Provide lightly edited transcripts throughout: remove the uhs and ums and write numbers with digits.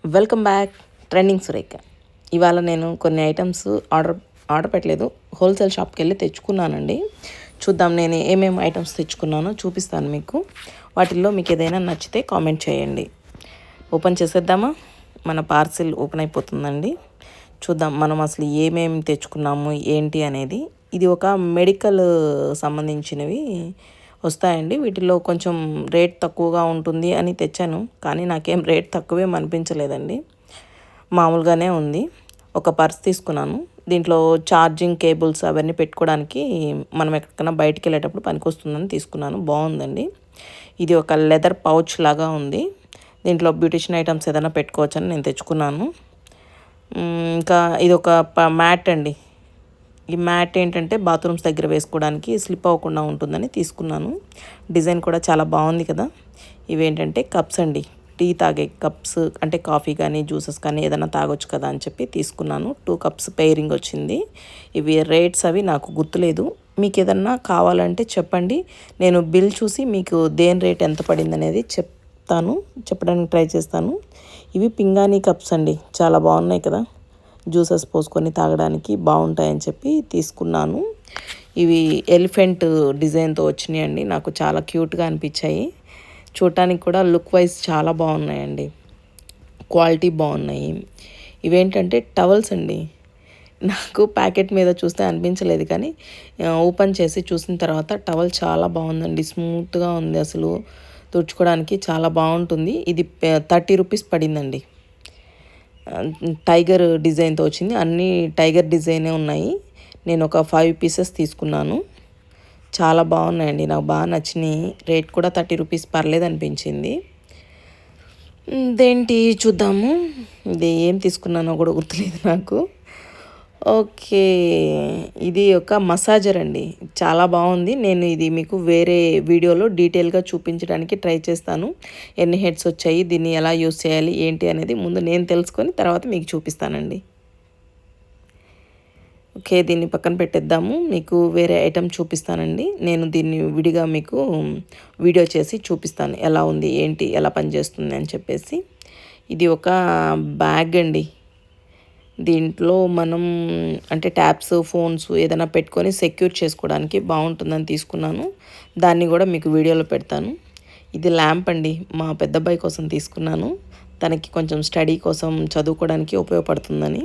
Welcome back. Trending Surekha. ఇవాళ నేను కొన్ని ఐటమ్స్ ఆర్డర్ పెట్టలేదు, హోల్సేల్ షాప్కి వెళ్ళి తెచ్చుకున్నానండి. చూద్దాం నేను ఏమేమి ఐటమ్స్ తెచ్చుకున్నానో చూపిస్తాను మీకు. వాటిల్లో మీకు ఏదైనా నచ్చితే కామెంట్ చేయండి. ఓపెన్ చేసేద్దామా? మన పార్సిల్ ఓపెన్ అయిపోతుందండి. చూద్దాం మనం అసలు ఏమేమి తెచ్చుకున్నాము ఏంటి అనేది. ఇది ఒక మెడికల్ సంబంధించినవి వస్తాయండి. వీటిలో కొంచెం రేట్ తక్కువగా ఉంటుంది అని తెచ్చాను, కానీ నాకేం రేట్ తక్కువేం అనిపించలేదండి, మామూలుగానే ఉంది. ఒక పర్స్ తీసుకున్నాను. దీంట్లో ఛార్జింగ్ కేబుల్స్ అవన్నీ పెట్టుకోవడానికి మనం ఎక్కడికైనా బయటికి వెళ్ళేటప్పుడు పనికొస్తుందని తీసుకున్నాను. బాగుందండి. ఇది ఒక లెదర్ పౌచ్ లాగా ఉంది. దీంట్లో బ్యూటిషియన్ ఐటమ్స్ ఏదైనా పెట్టుకోవచ్చని నేను తెచ్చుకున్నాను. ఇంకా ఇది ఒక మ్యాట్ అండి. ఈ మ్యాట్ ఏంటంటే బాత్రూమ్స్ దగ్గర వేసుకోవడానికి స్లిప్ అవ్వకుండా ఉంటుందని తీసుకున్నాను. డిజైన్ కూడా చాలా బాగుంది కదా. ఇవేంటంటే కప్స్ అండి, టీ తాగే కప్స్, అంటే కాఫీ కానీ జ్యూసెస్ కానీ ఏదైనా తాగొచ్చు కదా అని చెప్పి తీసుకున్నాను. 2 కప్స్ పెయిరింగ్ వచ్చింది. ఇవి రేట్స్ అవి నాకు గుర్తులేదు. మీకు ఏదన్నా కావాలంటే చెప్పండి, నేను బిల్ చూసి మీకు దేని రేట్ ఎంత పడింది అనేది చెప్పడానికి ట్రై చేస్తాను. ఇవి పింగాణీ కప్స్ అండి, చాలా బాగున్నాయి కదా. జ్యూసెస్ పోసుకొని తాగడానికి బాగుంటాయని చెప్పి తీసుకున్నాను. ఇవి ఎలిఫెంట్ డిజైన్తో వచ్చినాయండి. నాకు చాలా క్యూట్గా అనిపించాయి. చూడటానికి కూడా లుక్ వైజ్ చాలా బాగున్నాయండి, క్వాలిటీ బాగున్నాయి. ఇవేంటంటే టవల్స్ అండి. నాకు ప్యాకెట్ మీద చూస్తే అనిపించలేదు, కానీ ఓపెన్ చేసి చూసిన తర్వాత టవల్ చాలా బాగుందండి. స్మూత్గా ఉంది, అసలు తుడుచుకోవడానికి చాలా బాగుంటుంది. ఇది 30 రూపీస్ పడిందండి. టైగర్ డిజైన్తో వచ్చింది. అన్నీ టైగర్ డిజైనే ఉన్నాయి. నేను ఒక 5 పీసెస్ తీసుకున్నాను. చాలా బాగున్నాయండి, నాకు బాగా నచ్చినాయి. రేట్ కూడా 30 రూపీస్ పర్లేదు అనిపించింది. ఇదేంటి చూద్దాము. ఇది ఏం తీసుకున్నానో కూడా గుర్తులేదు నాకు. ఓకే, ఇది ఒక మసాజర్ అండి, చాలా బాగుంది. నేను ఇది మీకు వేరే వీడియోలో డీటెయిల్గా చూపించడానికి ట్రై చేస్తాను. ఎన్ని హెడ్స్ వచ్చాయి, దీన్ని ఎలా యూస్ చేయాలి ఏంటి అనేది ముందు నేను తెలుసుకొని తర్వాత మీకు చూపిస్తానండి. ఓకే, దీన్ని పక్కన పెట్టేద్దాము. మీకు వేరే ఐటెం చూపిస్తానండి. నేను దీన్ని విడిగా మీకు వీడియో చేసి చూపిస్తాను, ఎలా ఉంది ఏంటి, ఎలా పనిచేస్తుంది అని చెప్పేసి. ఇది ఒక బ్యాగ్ అండి. దీంట్లో మనం అంటే ట్యాబ్స్, ఫోన్స్ ఏదైనా పెట్టుకొని సెక్యూర్ చేసుకోవడానికి బాగుంటుందని తీసుకున్నాను. దాన్ని కూడా మీకు వీడియోలో పెడతాను. ఇది ల్యాంప్ అండి, మా పెద్ద అబ్బాయి కోసం తీసుకున్నాను. తనకి కొంచెం స్టడీ కోసం చదువుకోవడానికి ఉపయోగపడుతుందని.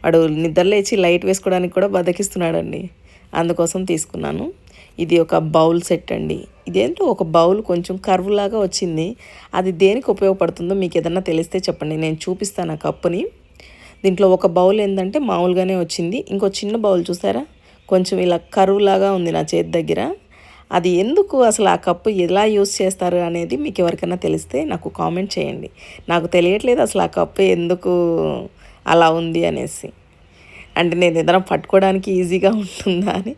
వాడు నిద్రలేచి లైట్ వేసుకోవడానికి కూడా బద్దకిస్తున్నాడండి, అందుకోసం తీసుకున్నాను. ఇది ఒక బౌల్ సెట్ అండి. ఇదేంటో ఒక బౌల్ కొంచెం కర్వ్ లాగా వచ్చింది. అది దేనికి ఉపయోగపడుతుందో మీకు ఏదన్నా తెలిస్తే చెప్పండి, నేను చూపిస్తాను ఆ కప్పుని. దీంట్లో ఒక బౌల్ ఏంటంటే మామూలుగానే వచ్చింది. ఇంకో చిన్న బౌల్ చూసారా, కొంచెం ఇలా కరువు లాగా ఉంది నా చేతి దగ్గర. అది ఎందుకు, అసలు ఆ కప్పు ఎలా యూస్ చేస్తారు అనేది మీకు ఎవరికైనా తెలిస్తే నాకు కామెంట్ చేయండి. నాకు తెలియట్లేదు అసలు ఆ కప్పు ఎందుకు అలా ఉంది అనేసి. అంటే నేను ఏదైనా పట్టుకోవడానికి ఈజీగా ఉంటుందా అని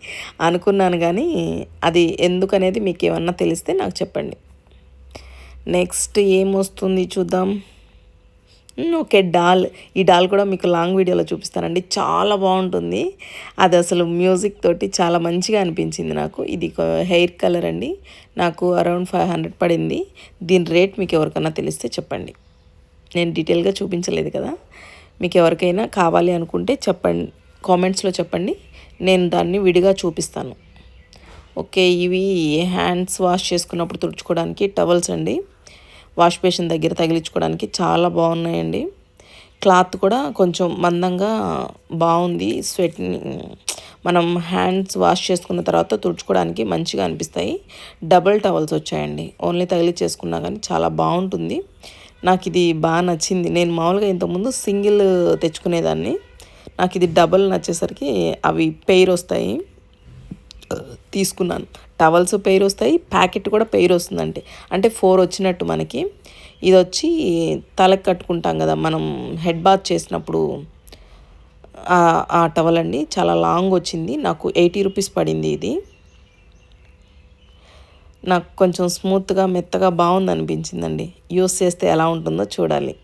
అనుకున్నాను, కానీ అది ఎందుకు అనేది మీకు ఏమన్నా తెలిస్తే నాకు చెప్పండి. నెక్స్ట్ ఏమొస్తుంది చూద్దాం. Okay, doll. ఈ డాల్ కూడా మీకు లాంగ్ వీడియోలో చూపిస్తానండి, చాలా బాగుంటుంది. అది అసలు మ్యూజిక్ తోటి చాలా మంచిగా అనిపించింది నాకు. ఇది హెయిర్ కలర్ అండి, నాకు అరౌండ్ 500 పడింది. దీని రేట్ మీకు ఎవరికైనా తెలిస్తే చెప్పండి, నేను డీటెయిల్గా చూపించలేదు కదా. మీకు ఎవరికైనా కావాలి అనుకుంటే చెప్పండి, కామెంట్స్లో చెప్పండి, నేను దాన్ని విడిగా చూపిస్తాను. ఓకే, ఇవి హ్యాండ్స్ వాష్ చేసుకున్నప్పుడు తుడుచుకోవడానికి టవల్స్ అండి. వాష్ బేసిన్ దగ్గర తగిలించుకోవడానికి చాలా బాగున్నాయండి. క్లాత్ కూడా కొంచెం మందంగా బాగుంది. స్వెట్ని మనం హ్యాండ్స్ వాష్ చేసుకున్న తర్వాత తుడుచుకోవడానికి మంచిగా అనిపిస్తాయి. డబుల్ టవల్స్ వచ్చాయండి, ఓన్లీ తగిలించేసుకున్నా కానీ చాలా బాగుంటుంది. నాకు ఇది బాగా నచ్చింది. నేను మామూలుగా ఇంతకుముందు సింగిల్ తెచ్చుకునేదాన్ని, నాకు ఇది డబుల్ నచ్చేసరికి అవి పెయిర్ వస్తాయి తీసుకున్నాను. టవల్స్ పెయిర్ వస్తాయి, ప్యాకెట్ కూడా పెయిర్ వస్తుందంటే అంటే 4 వచ్చినట్టు మనకి. ఇది వచ్చి తలకు కట్టుకుంటాం కదా మనం హెడ్ బాత్ చేసినప్పుడు, ఆ టవల్ అండి. చాలా లాంగ్ వచ్చింది, నాకు 80 రూపీస్ పడింది. ఇది నాకు కొంచెం స్మూత్గా మెత్తగా బాగుంది అనిపించిందండి. యూస్ చేస్తే ఎలా ఉంటుందో చూడాలి.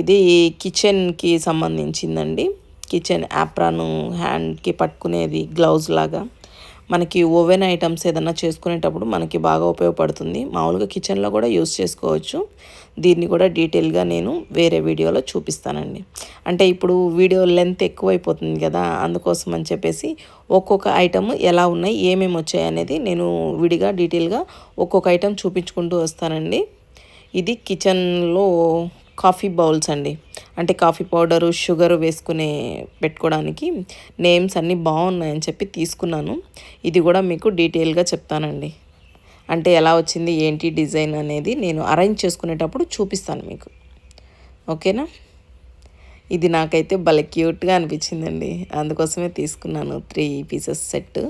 ఇది కిచెన్కి సంబంధించిందండి. కిచెన్ యాప్రాను, హ్యాండ్కి పట్టుకునేది గ్లౌజ్ లాగా. మనకి ఓవెన్ ఐటమ్స్ ఏదన్నా చేసుకునేటప్పుడు మనకి బాగా ఉపయోగపడుతుంది. మామూలుగా కిచెన్లో కూడా యూస్ చేసుకోవచ్చు. దీన్ని కూడా డీటెయిల్గా నేను వేరే వీడియోలో చూపిస్తానండి. అంటే ఇప్పుడు వీడియో లెంత్ ఎక్కువైపోతుంది కదా, అందుకోసం అని చెప్పేసి ఒక్కొక్క ఐటమ్ ఎలా ఉన్నాయి, ఏమేమి వచ్చాయి అనేది నేను విడిగా డీటెయిల్గా ఒక్కొక్క ఐటమ్ చూపించుకుంటూ వస్తానండి. ఇది కిచెన్లో కాఫీ బౌల్స్ అండి. అంటే కాఫీ పౌడరు, షుగర్ వేసుకునే పెట్టుకోవడానికి నేమ్స్ అన్నీ బాగున్నాయని చెప్పి తీసుకున్నాను. ఇది కూడా మీకు డీటెయిల్గా చెప్తానండి. అంటే ఎలా వచ్చింది ఏంటి డిజైన్ అనేది నేను అరేంజ్ చేసుకునేటప్పుడు చూపిస్తాను మీకు. ఓకేనా? ఇది నాకైతే భలే క్యూట్గా అనిపించిందండి, అందుకోసమే తీసుకున్నాను 3 pieces set.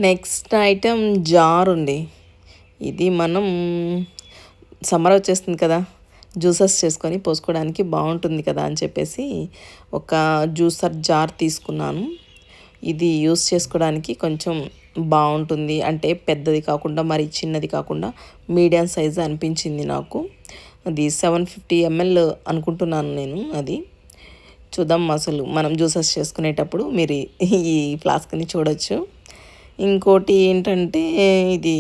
Next item jar ఉంది. ఇది మనం సమ్మర్ వచ్చేస్తుంది కదా, జ్యూసెస్ చేసుకొని పోసుకోవడానికి బాగుంటుంది కదా అని చెప్పేసి ఒక జ్యూసర్ జార్ తీసుకున్నాను. ఇది యూస్ చేసుకోవడానికి కొంచెం బాగుంటుంది, అంటే పెద్దది కాకుండా మరి చిన్నది కాకుండా మీడియం సైజ్ అనిపించింది నాకు. అది 750 ml అనుకుంటున్నాను నేను. అది చూద్దాం, అసలు మనం జ్యూసెస్ చేసుకునేటప్పుడు మీరు ఈ ఫ్లాస్క్ని చూడొచ్చు. ఇంకోటి ఏంటంటే ఇది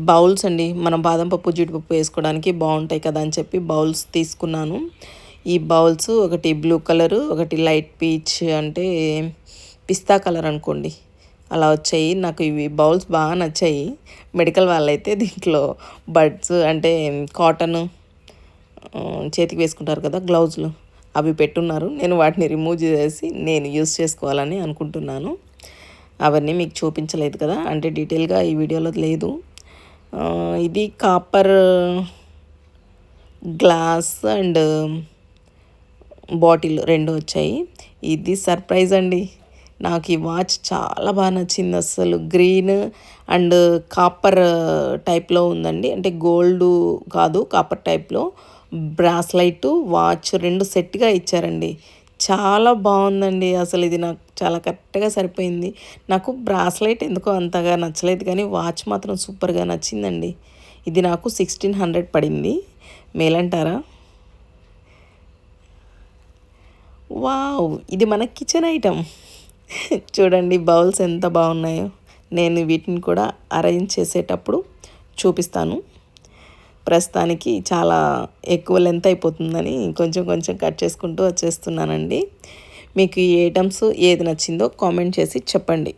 బౌల్స్ అండి. మనం బాదం పప్పు, జీడిపప్పు వేసుకోవడానికి బాగుంటాయి కదా అని చెప్పి బౌల్స్ తీసుకున్నాను. ఈ బౌల్స్ ఒకటి బ్లూ కలరు, ఒకటి లైట్ పీచ్ అంటే పిస్తా కలర్ అనుకోండి, అలా వచ్చాయి. నాకు ఇవి బౌల్స్ బాగా నచ్చాయి. మెడికల్ వాళ్ళైతే దీంట్లో బడ్స్ అంటే కాటన్ చేతికి వేసుకుంటారు కదా గ్లౌజులు, అవి పెట్టున్నారు. నేను వాటిని రిమూవ్ చేసి నేను యూస్ చేసుకోవాలని అనుకుంటున్నాను. అవన్నీ మీకు చూపించలేదు కదా, అంటే డీటెయిల్గా ఈ వీడియోలో లేదు. ఇది కాపర్ గ్లాస్ అండ్ బాటిల్ 2 వచ్చాయి. ఇది సర్ప్రైజ్ అండి. నాకు ఈ వాచ్ చాలా బాగా నచ్చింది. అసలు గ్రీన్ అండ్ కాపర్ టైప్లో ఉందండి. అంటే గోల్డ్ కాదు, కాపర్ టైప్లో బ్రాస్లైట్ వాచ్ 2 సెట్గా ఇచ్చారండి. చాలా బాగుందండి. అసలు ఇది నాకు చాలా కరెక్ట్గా సరిపోయింది. నాకు బ్రాస్లైట్ ఎందుకో అంతగా నచ్చలేదు, కానీ వాచ్ మాత్రం సూపర్గా నచ్చిందండి. ఇది నాకు 1600 పడింది. మేలంటారా? వావ్, ఇది మన కిచెన్ ఐటమ్. చూడండి బౌల్స్ ఎంత బాగున్నాయో. నేను వీటిని కూడా అరేంజ్ చేసేటప్పుడు చూపిస్తాను. ప్రస్తుతానికి చాలా ఎక్కువ లెంత్ అయిపోతుందని కొంచెం కొంచెం కట్ చేసుకుంటూ వచ్చేస్తున్నానండి. మీకు ఈ ఐటమ్స్ ఏది నచ్చిందో కామెంట్ చేసి చెప్పండి.